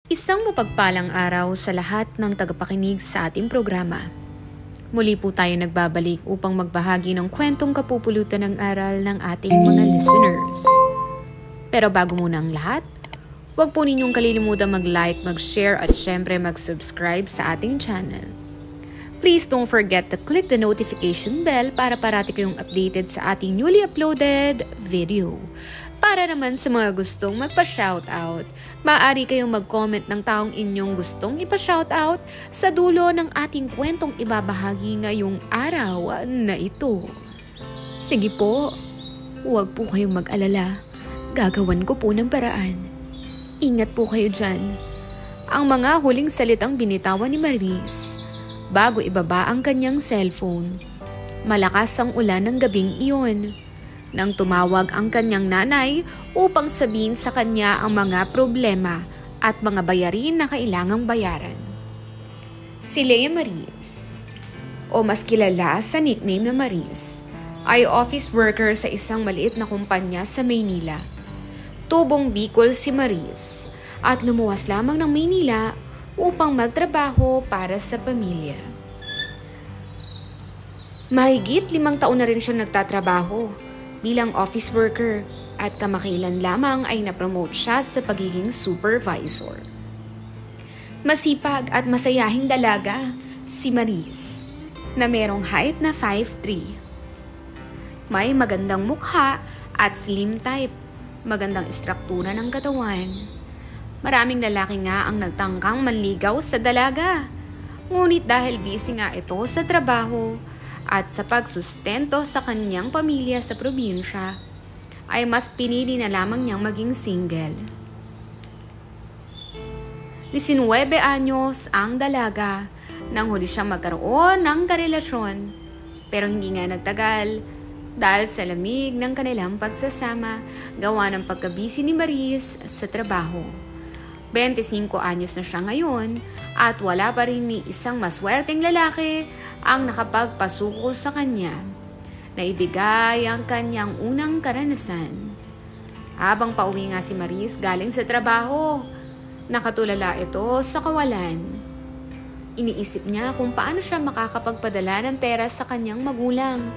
Isang mapagpalang araw sa lahat ng tagapakinig sa ating programa. Muli po tayo nagbabalik upang magbahagi ng kwentong kapupulutan ng aral ng ating mga listeners. Pero bago muna ang lahat, huwag po ninyong kalilimutan mag-like, mag-share at syempre mag-subscribe sa ating channel. Please don't forget to click the notification bell para parati kayong updated sa ating newly uploaded video. Para naman sa mga gustong magpa-shoutout, maaari kayong mag-comment ng taong inyong gustong ipa-shoutout sa dulo ng ating kwentong ibabahagi ngayong araw na ito. Sige po, huwag po kayong mag-alala. Gagawan ko po ng paraan. Ingat po kayo dyan. Ang mga huling salitang binitawan ni Maris bago ibaba ang kanyang cellphone. Malakas ang ulan ng gabing iyon. Nang tumawag ang kanyang nanay upang sabihin sa kanya ang mga problema at mga bayarin na kailangang bayaran. Si Lea Maris, o mas kilala sa nickname na Maris, ay office worker sa isang maliit na kumpanya sa Maynila. Tubong Bicol si Maris at lumuwas lamang ng Maynila upang magtrabaho para sa pamilya. Mahigit 5 taon na rin siya nagtatrabaho bilang office worker at kamakailan lamang ay napromote siya sa pagiging supervisor. Masipag at masayahing dalaga si Maris na merong height na 5'3". May magandang mukha at slim type, magandang istruktura ng katawan. Maraming lalaki nga ang nagtangkang manligaw sa dalaga. Ngunit dahil busy nga ito sa trabaho at sa pagsustento sa kanyang pamilya sa probinsya, ay mas pinili na lamang niyang maging single. 19 anyos ang dalaga nang huli siyang magkaroon ng karelasyon, pero hindi nga nagtagal dahil sa lamig ng kanilang pagsasama gawa ng pagkabisi ni Maris sa trabaho. 25 anyos na siya ngayon at wala pa rin ni isang maswerteng lalaki ang nakapagpasuko sa kanya na ibigay ang kanyang unang karanasan. Habang pauwi nga si Maris galing sa trabaho, nakatulala ito sa kawalan. Iniisip niya kung paano siya makakapagpadala ng pera sa kanyang magulang.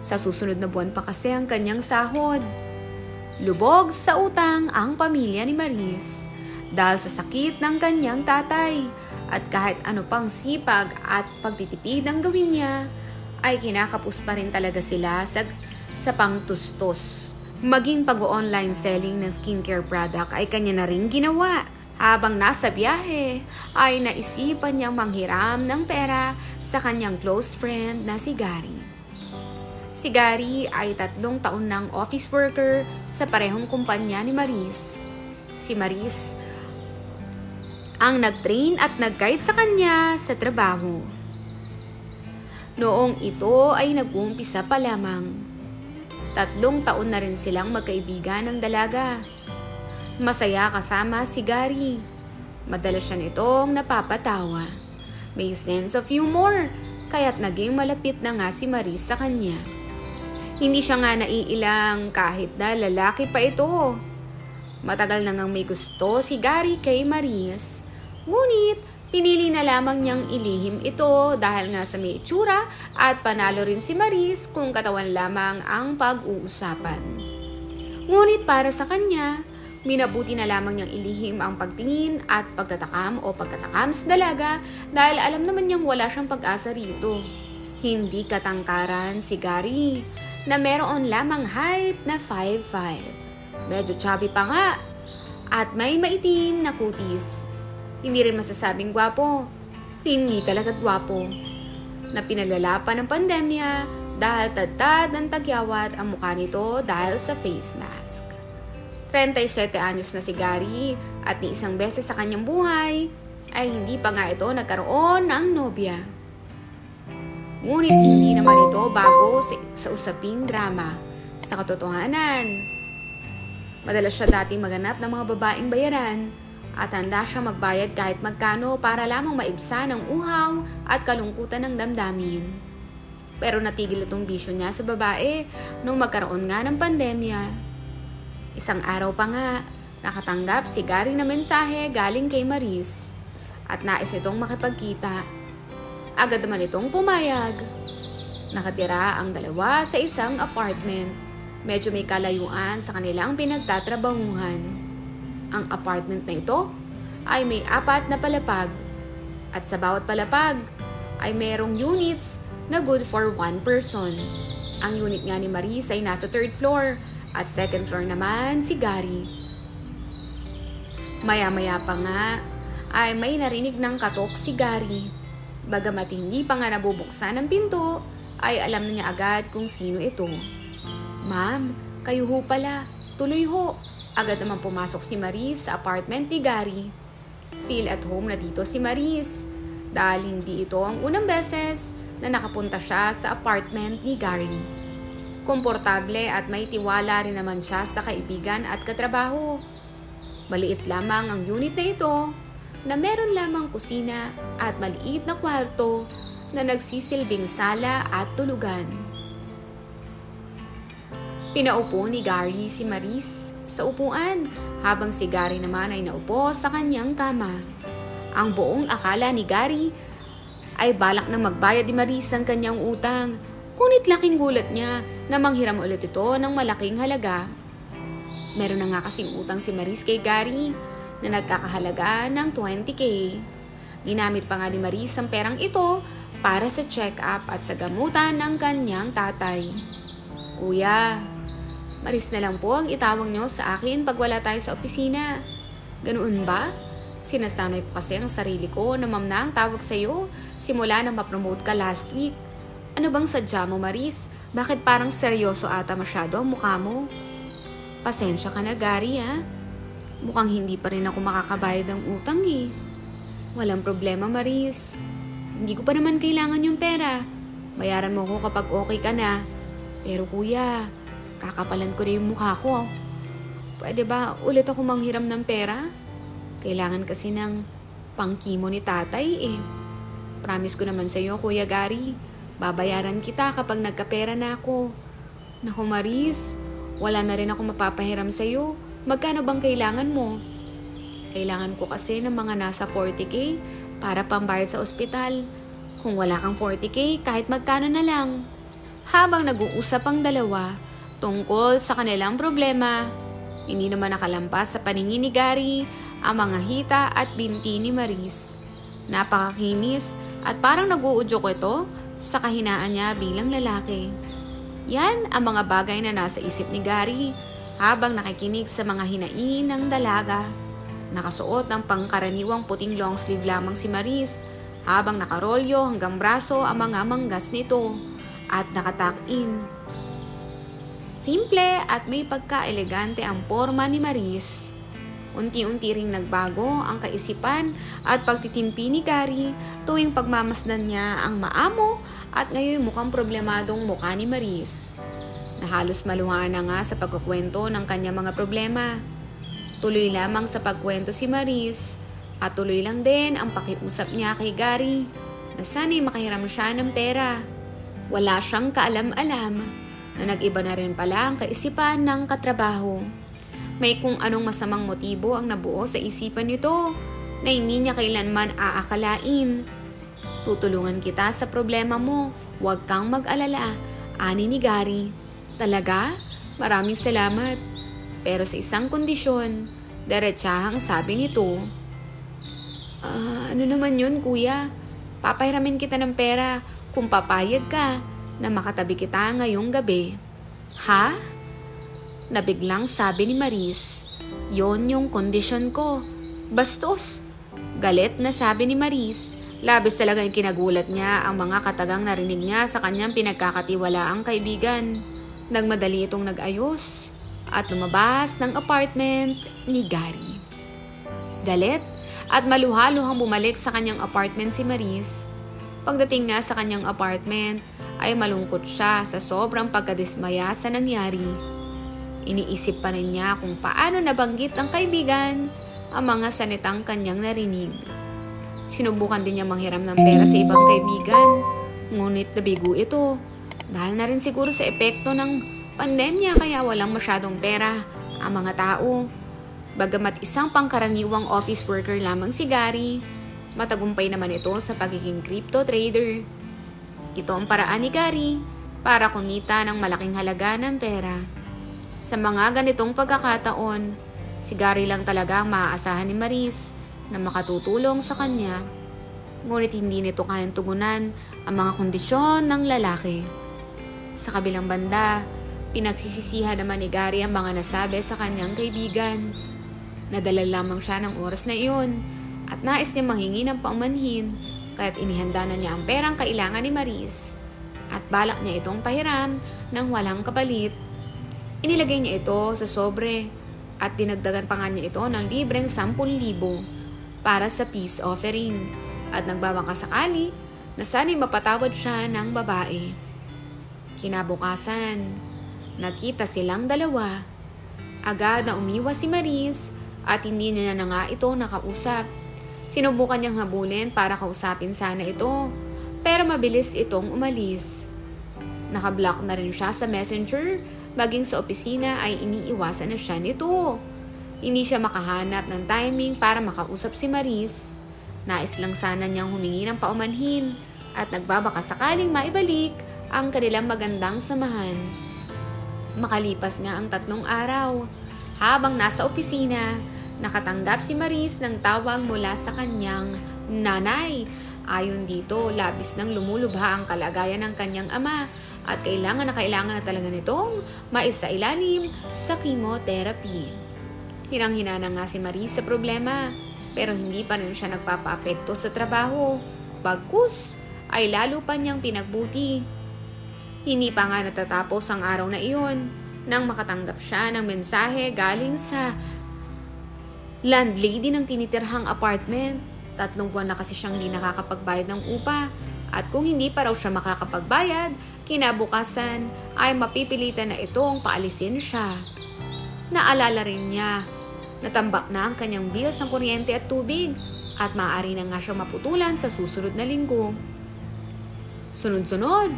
Sa susunod na buwan pa kasi ang kanyang sahod. Lubog sa utang ang pamilya ni Maris dahil sa sakit ng kanyang tatay. At kahit ano pang sipag at pagtitipid ang gawin niya, ay kinakapos pa rin talaga sila sa pangtustos. Maging pag-online selling ng skincare product ay kanya na rin ginawa. Habang nasa biyahe, ay naisipan niyang manghiram ng pera sa kanyang close friend na si Gary. Si Gary ay 3 taon ng office worker sa parehong kumpanya ni Maris. Si Maris ang nag-train at nag-guide sa kanya sa trabaho. Noong ito ay nag-uumpisa pa lamang. 3 taon na rin silang magkaibigan ng dalaga. Masaya kasama si Gary. Madalas siya nitong napapatawa. May sense of humor, kaya't naging malapit na nga si Maris sa kanya. Hindi siya nga naiilang kahit na lalaki pa ito. Matagal na ngang may gusto si Gary kay Maris. Ngunit, pinili na lamang niyang ilihim ito dahil nga sa may itsura at panalo rin si Maris kung katawan lamang ang pag-uusapan. Ngunit para sa kanya, minabuti na lamang niyang ilihim ang pagtingin at pagtatakam o pagkatakam sa dalaga dahil alam naman niyang wala siyang pag-asa rito. Hindi katangkaran si Gary na meron lamang height na 5'5". Medyo chubby pa nga at may maitim na kutis. Hindi rin masasabing gwapo. Hindi talaga gwapo. Na pinalala pa ng pandemya dahil tad-tad ng tagyawat ang mukha nito dahil sa face mask. 37 anyos na si Gary at ni isang beses sa kanyang buhay ay hindi pa nga ito nagkaroon ng nobya. Ngunit hindi naman ito bago sa usaping drama. Sa katotohanan, madalas siya dating maganap ng mga babaeng bayaran at handa siya magbayad kahit magkano para lamang maibsan ang uhaw at kalungkutan ng damdamin. Pero natigil itong bisyo niya sa babae nung magkaroon nga ng pandemya. Isang araw pa nga Nakatanggap si Gary na mensahe galing kay Maris at nais itong makipagkita. Agad naman itong pumayag. Nakatira ang dalawa sa isang apartment. Medyo may kalayuan sa kanilang pinagtatrabahuhan. Ang apartment na ito ay may 4 na palapag at sa bawat palapag ay merong units na good for 1 person. Ang unit nga ni Maris ay nasa 3rd floor at 2nd floor naman si Gary. Maya-maya pa nga ay may narinig ng katok si Gary. Bagamat hindi pa nga nabubuksan ang pinto, ay alam na niya agad kung sino ito. "Ma'am, kayo ho pala. Tuloy ho." Agad naman pumasok si Maris sa apartment ni Gary. Feel at home na dito si Maris dahil hindi ito ang unang beses na nakapunta siya sa apartment ni Gary. Komportable at may tiwala rin naman siya sa kaibigan at katrabaho. Maliit lamang ang unit na ito na meron lamang kusina at maliit na kwarto na nagsisilbing sala at tulugan. Pinaupo ni Gary si Maris sa upuan habang si Gary naman ay naupo sa kanyang kama. Ang buong akala ni Gary ay balak na magbayad ni Maris ng kanyang utang, ngunit laking gulat niya na manghiram ulit ito ng malaking halaga. Meron na nga kasing utang si Maris kay Gary na nagkakahalaga ng 20K. Ginamit pa nga ni Maris ang perang ito para sa check-up at sa gamutan ng kanyang tatay. "Kuya, Maris na lang po ang itawag nyo sa akin pag wala tayo sa opisina." "Ganoon ba? Sinasanay ko kasi ang sarili ko na ma'am na ang tawag sa'yo simula nang ma-promote ka last week. Ano bang sadya mo, Maris? Bakit parang seryoso ata masyado ang mukha mo?" "Pasensya ka na, Gary, ha? Mukhang hindi pa rin ako makakabayad ng utang eh." "Walang problema, Maris. Hindi ko pa naman kailangan yung pera. Bayaran mo ko kapag okay ka na. Pero kuya, kakapalan ko na yung mukha ko. Pwede ba ulit ako manghiram ng pera? Kailangan kasi ng pangkimo ni tatay eh. Promise ko naman sa'yo, Kuya Gary. Babayaran kita kapag nagkapera na ako." "Naku, Maris, wala na rin ako mapapahiram sa'yo. Magkano bang kailangan mo?" "Kailangan ko kasi ng mga nasa 40K para pambayad sa ospital. Kung wala kang 40K, kahit magkano na lang." Habang nag-uusap ang dalawa tungkol sa kanilang problema, hindi naman nakalampas sa paningin ni Gary ang mga hita at binti ni Maris. Napakakinis at parang nag-uudyok ito sa kahinaan niya bilang lalaki. Yan ang mga bagay na nasa isip ni Gary habang nakikinig sa mga hinaing ng dalaga. Nakasuot ng pangkaraniwang puting long sleeve lamang si Maris habang nakarolyo hanggang braso ang mga manggas nito at nakatuck-in. Simple at may pagka-elegante ang porma ni Maris. Unti-unti ring nagbago ang kaisipan at pagtitimpi ni Gary tuwing pagmamasdan niya ang maamo at ngayon mukhang problemadong mukha ni Maris. Na halos maluhaan na nga sa pagkukwento ng kanyang mga problema. Tuloy lamang sa pagkwento si Maris at tuloy lang din ang pakiusap niya kay Gary na sana'y makahiram siya ng pera. Wala siyang kaalam-alam na nag-iba na rin pala ang kaisipan ng katrabaho. May kung anong masamang motibo ang nabuo sa isipan nito na hindi niya kailanman aakalain. "Tutulungan kita sa problema mo. Huwag kang mag-alala," ani ni Gary. "Talaga? Maraming salamat. Pero sa isang kondisyon," diretsahang sabi nito. Ano naman yun, kuya? Papahiramin kita ng pera kung papayag ka na makatabi kita ngayong gabi." "Ha?" Nabiglang sabi ni Maris. "Yon yung kondisyon ko." "Bastos!" Galit na sabi ni Maris. Labis talaga yung kinagulat niya ang mga katagang narinig niya sa kanyang pinagkakatiwalaang kaibigan. Nagmadali itong nag-ayos at lumabas ng apartment ni Gary. Galit at maluhaluhang bumalik sa kanyang apartment si Maris. Pagdating niya sa kanyang apartment ay malungkot siya sa sobrang pagkadismaya sa nangyari. Iniisip pa rin niya kung paano nabanggit ng kaibigan ang mga salitang kanyang narinig. Sinubukan din niya manghiram ng pera sa ibang kaibigan, ngunit nabigo ito dahil na rin siguro sa epekto ng pandemya kaya walang masyadong pera ang mga tao. Bagamat isang pangkaraniwang office worker lamang si Gary, matagumpay naman ito sa pagiging crypto trader. Ito ang paraan ni Gary para kumita ng malaking halaga ng pera. Sa mga ganitong pagkakataon, si Gary lang talaga ang maaasahan ni Maris na makatutulong sa kanya. Ngunit hindi nito kayang tugunan ang mga kondisyon ng lalaki. Sa kabilang banda, pinagsisisihan naman ni Gary ang mga nasabi sa kanyang kaibigan. Nadala lamang siya ng oras na iyon at nais niya manghingi ng paumanhin kaya't inihanda na niya ang perang kailangan ni Maris at balak niya itong pahiram ng walang kapalit. Inilagay niya ito sa sobre at dinagdagan pa nga niya ito ng libreng 10,000 para sa peace offering at nagbabangka sakali na sana'y mapatawad siya ng babae. Kinabukasan, nakita silang dalawa. Agad na umiwas si Maris at hindi niya na nga ito nakausap. Sinubukan niyang habulin para kausapin sana ito, pero mabilis itong umalis. Nakablock na rin siya sa messenger, maging sa opisina ay iniiwasan na siya nito. Hindi siya makahanap ng timing para makausap si Maris. Nais lang sana niyang humingi ng paumanhin at nagbabaka sakaling maibalik ang kanilang magandang samahan. Makalipas nga ang 3 araw, habang nasa opisina, nakatanggap si Maris ng tawag mula sa kanyang nanay. Ayon dito, labis nang lumulubha ang kalagayan ng kanyang ama at kailangan na talaga nitong maisailalim sa chemotherapy. Hinang-hina na nga si Maris sa problema, pero hindi pa rin siya nagpapaapekto sa trabaho. Bagkus ay lalo pa niyang pinagbuti. Hindi pa nga natatapos ang araw na iyon nang makatanggap siya ng mensahe galing sa landlady ng tinitirhang apartment. 3 buwan na kasi siyang di nakakapagbayad ng upa at kung hindi pa raw siya makakapagbayad, kinabukasan ay mapipilitan na itong paalisin siya. Naalala rin niya, natambak na ang kanyang bills ng kuryente at tubig at maaari na nga siyang maputulan sa susunod na linggo. Sunod-sunod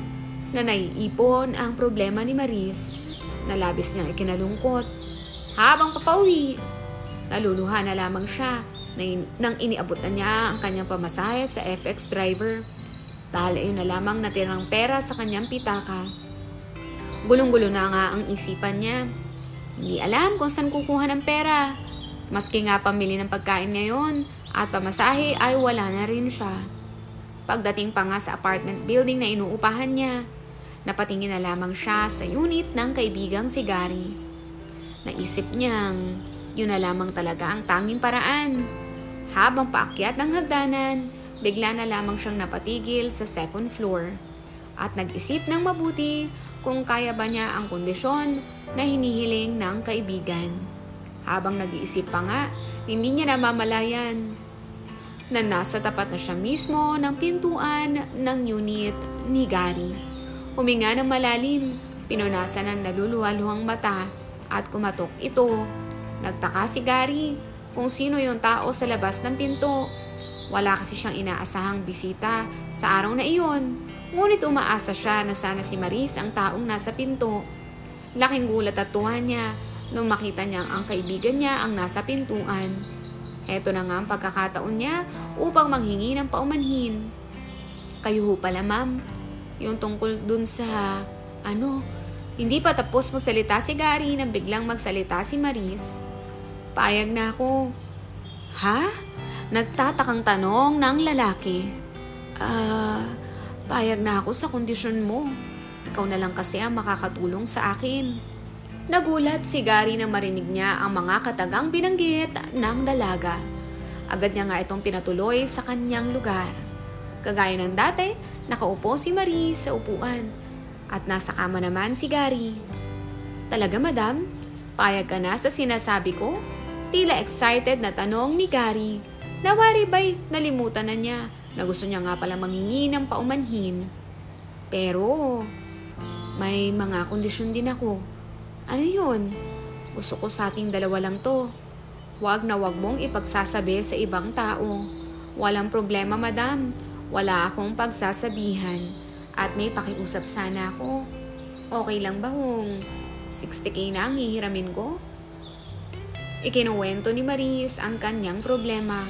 na naiipon ang problema ni Maris na labis niyang ikinalungkot. Habang papauwi, naluluha na lamang siya nang iniabot na niya ang kanyang pamasahe sa FX driver. Dahil ayun na lamang natirang pera sa kanyang pitaka. Gulong-gulo na nga ang isipan niya. Hindi alam kung saan kukuha ng pera. Maski nga pamili ng pagkain ngayon at pamasahe ay wala na rin siya. Pagdating pa nga sa apartment building na inuupahan niya, napatingin na lamang siya sa unit ng kaibigang si Gary. Naisip niyang yun na lamang talaga ang tanging paraan. Habang paakyat ng hagdanan, bigla na lamang siyang napatigil sa 2nd floor at nag-isip ng mabuti kung kaya ba niya ang kondisyon na hinihiling ng kaibigan. Habang nag-iisip pa nga, hindi niya namamalayan na nasa tapat na siya mismo ng pintuan ng unit ni Gary. Huminga ng malalim, pinunasan ng naluluhaluhang mata at kumatok ito. Nagtaka si Gary kung sino yung tao sa labas ng pinto. Wala kasi siyang inaasahang bisita sa araw na iyon, ngunit umaasa siya na sana si Maris ang taong nasa pinto. Laking gulat at tuwa niya nung makita niyang ang kaibigan niya ang nasa pintuan. Heto na nga ang pagkakataon niya upang manghingi ng paumanhin. Kayo ho pala ma'am, yung tungkol dun sa hindi pa tapos magsalita si Gary nang biglang magsalita si Maris. Payag na ako. Ha? Nagtatakang tanong ng lalaki. Payag na ako sa kondisyon mo. Ikaw na lang kasi ang makakatulong sa akin. Nagulat si Gary nang marinig niya ang mga katagang binanggit ng dalaga. Agad niya nga itong pinatuloy sa kanyang lugar. Kagaya ng dati, nakaupo si Marie sa upuan at nasa kama naman si Gary. Talaga madam? Payag ka na sa sinasabi ko? Tila excited na tanong ni Gary. Nawari ba'y nalimutan na niya na gusto niya nga pala manghingi ng paumanhin. Pero may mga kondisyon din ako. Ano yun? Gusto ko sa ating dalawa lang to. Huwag na huwag mong ipagsasabi sa ibang tao. Walang problema madam. Wala akong pagsasabihan. At may pakiusap sana ako. Okay lang ba kung 60K na ang hihiramin ko? Ikinuwento ni Maris ang kanyang problema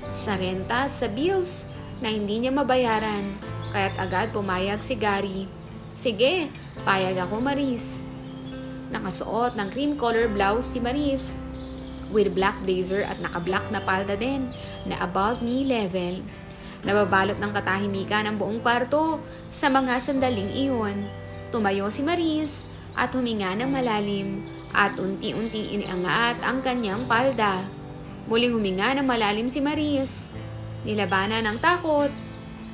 sa renta, sa bills na hindi niya mabayaran, kaya't agad pumayag si Gary. Sige, payag ako Maris. Nakasuot ng cream color blouse si Maris with black blazer at naka-black na palda din na about knee level. Nababalot ng katahimikan ang buong kwarto sa mga sandaling iyon. Tumayo si Maris at huminga ng malalim at unti-unting iniangat ang kanyang palda. Muling huminga ng malalim si Maris. Nilabanan ng takot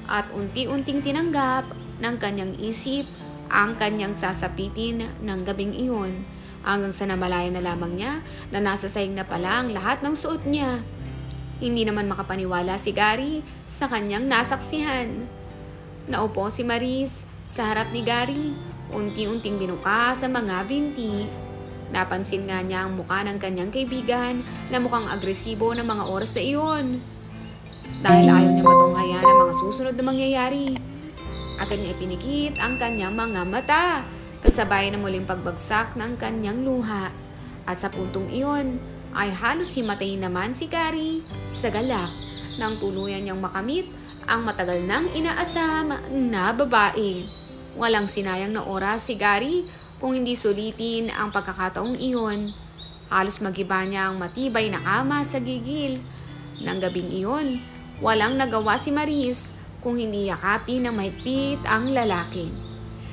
at unti-unting tinanggap ng kanyang isip ang kanyang sasapitin ng gabing iyon, hanggang sa namalaya na lamang niya na nasa sahig na pala ang lahat ng suot niya. Hindi naman makapaniwala si Gary sa kanyang nasaksihan. Naupo si Maris sa harap ni Gary, unti-unting binuka sa mga binti. Napansin nga niya ang mukha ng kanyang kaibigan na mukhang agresibo ng mga oras na iyon. Dahil ayaw niya matunghayan ang mga susunod na mangyayari. Agad niya ipinikit ang kanyang mga mata, kasabay na muling pagbagsak ng kanyang luha. At sa puntong iyon ay halos himatay naman si Gary sa galak nang tuluyan niyang makamit ang matagal nang inaasam na babae. Walang sinayang na oras si Gary kung hindi sulitin ang pagkakataong iyon. Halos magiba niya ang matibay na kama sa gigil. Nang gabing iyon, walang nagawa si Maris kung hindi yakapin ng mahigpit ang lalaki.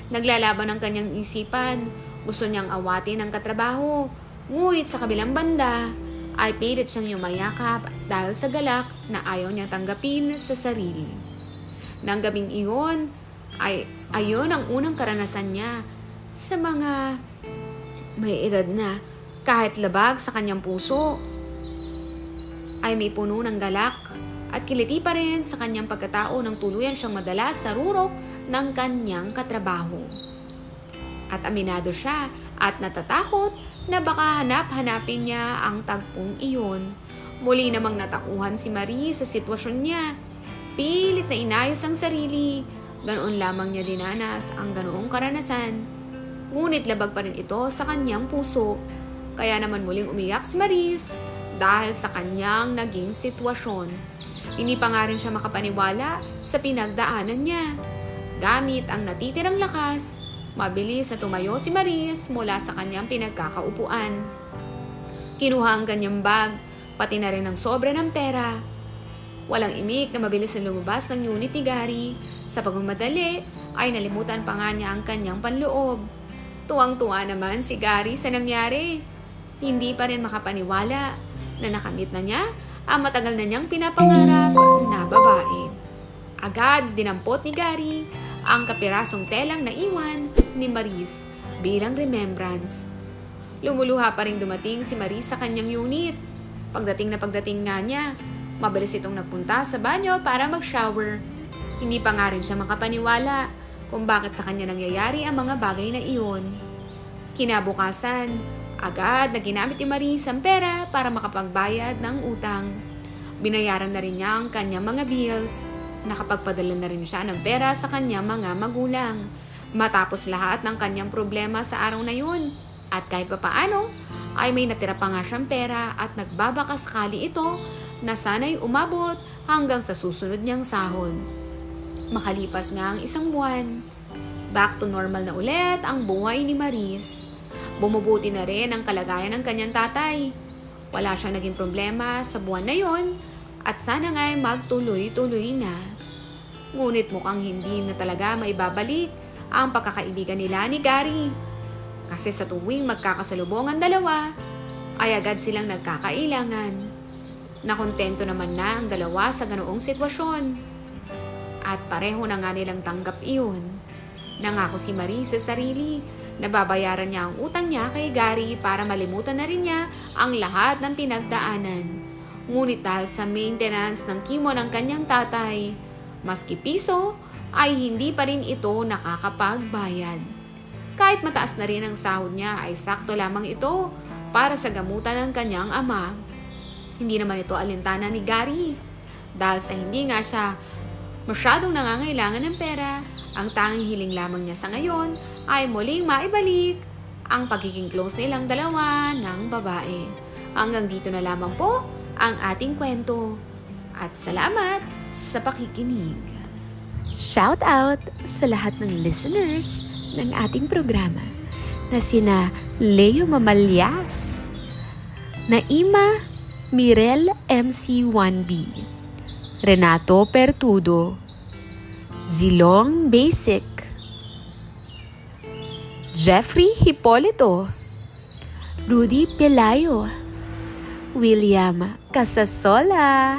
Naglalaban ang kanyang isipan, gusto niyang awatin ang katrabaho, ngunit sa kabilang banda ay pilit siyang yumayakap dahil sa galak na ayaw niyang tanggapin sa sarili. Nang gabing iyon ay ayon ang unang karanasan niya sa mga may edad na, kahit labag sa kanyang puso ay may puno ng galak at kiliti pa rin sa kanyang pagkatao nang tuluyan siyang madala sa rurok ng kanyang katrabaho. At aminado siya at natatakot na baka hanap-hanapin niya ang tagpong iyon. Muli namang natakuhan si Marie sa sitwasyon niya. Pilit na inayos ang sarili. Ganoon lamang niya dinanas ang ganoong karanasan. Ngunit labag pa rin ito sa kanyang puso. Kaya naman muling umiyak si Maris dahil sa kanyang naging sitwasyon. Hindi pa nga rin siya makapaniwala sa pinagdaanan niya. Gamit ang natitirang lakas, mabilis na tumayo si Maris mula sa kanyang pinagkakaupuan. Kinuha ang kanyang bag, pati na rin ang sobra ng pera. Walang imik na mabilis na lumabas ng unit ni Gary. Sa pagmamadali ay nalimutan pa nga niya ang kanyang panloob. Tuwang-tuwa naman si Gary sa nangyari. Hindi pa rin makapaniwala na nakamit na niya ang matagal na niyang pinapangarap na babae. Agad dinampot ni Gary ang kapirasong telang naiwan ni Maris bilang remembrance. Lumuluha pa rin dumating si Maris sa kanyang unit. Pagdating nga niya, mabilis itong nagpunta sa banyo para mag-shower. Hindi pa nga rin siya makapaniwala kung bakit sa kanya nangyayari ang mga bagay na iyon. Kinabukasan, agad na ginamit ni Maris ang pera para makapagbayad ng utang. Binayaran na rin niya ang kanyang mga bills. Nakapagpadala na rin siya ng pera sa kanyang mga magulang. Matapos lahat ng kanyang problema sa araw na yun. At kahit papaano, ay may natira pa nga siyang pera at nagbabakasakali ito na sana'y umabot hanggang sa susunod niyang sahod. Makalipas nga ang isang buwan, back to normal na ulit ang buhay ni Maris. Bumubuti na rin ang kalagayan ng kanyang tatay. Wala siyang naging problema sa buwan na yon at sana nga'y magtuloy-tuloy na. Ngunit mukhang hindi na talaga maibabalik ang pagkakaibigan nila ni Gary. Kasi sa tuwing magkakasalubong ang dalawa, ay agad silang nagkakailangan. Nakontento naman na ang dalawa sa ganoong sitwasyon. At pareho na nga nilang tanggap iyon. Nangako si Marie sa sarili na babayaran niya ang utang niya kay Gary para malimutan na rin niya ang lahat ng pinagdaanan. Ngunit dahil sa maintenance ng kimo ng kanyang tatay, maski piso ay hindi pa rin ito nakakapagbayad. Kahit mataas na rin ang sahod niya ay sakto lamang ito para sa gamutan ng kanyang ama. Hindi naman ito alintana ni Gary. Dahil sa hindi nga siya masyadong nangangailangan ng pera, ang tanging hiling lamang niya sa ngayon ay muling maibalik ang pagiging close nilang dalawa ng babae. Hanggang dito na lamang po ang ating kwento. At salamat sa pakikinig. Shout out sa lahat ng listeners ng ating programa na sina Leo Mamalyas, Naima Mirel MC1B, Renato Pertudo, Zilong Basic, Jeffrey Hipolito, Rudy Pelayo, William Casasola,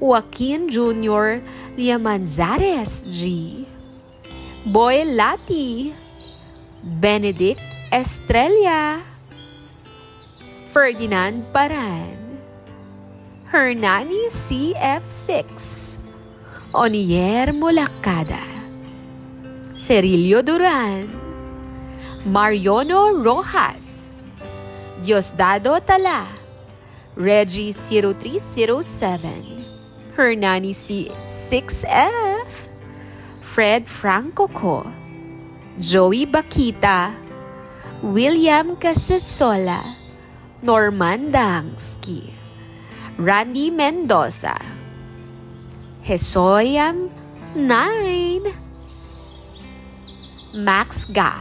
Joaquin Jr. Liamanzares G, Boy Lati, Benedict Estrella, Ferdinand Paran, Hernani CF6, Onier Mulacada, Cerilio Duran, Mariono Rojas, Diosdado Tala, Reggie 0307, Hernani C6F, Fred Francoco, Joey Bakita, William Casasola, Norman Dangsky, Randy Mendoza, Hesoyam 9, Max Ga,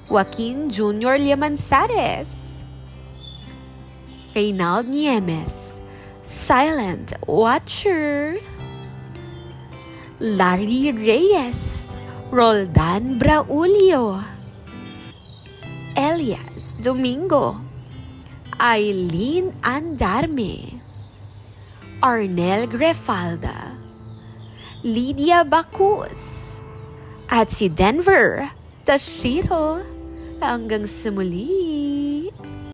Joaquin Jr. Liamanzares, Reynald Niemes, Silent Watcher, Larry Reyes, Roldan Braulio, Elias Domingo, Eileen Andarme, Arnel Grefalda, Lydia Bacus, at si Denver Tashiro. Hanggang sa muli.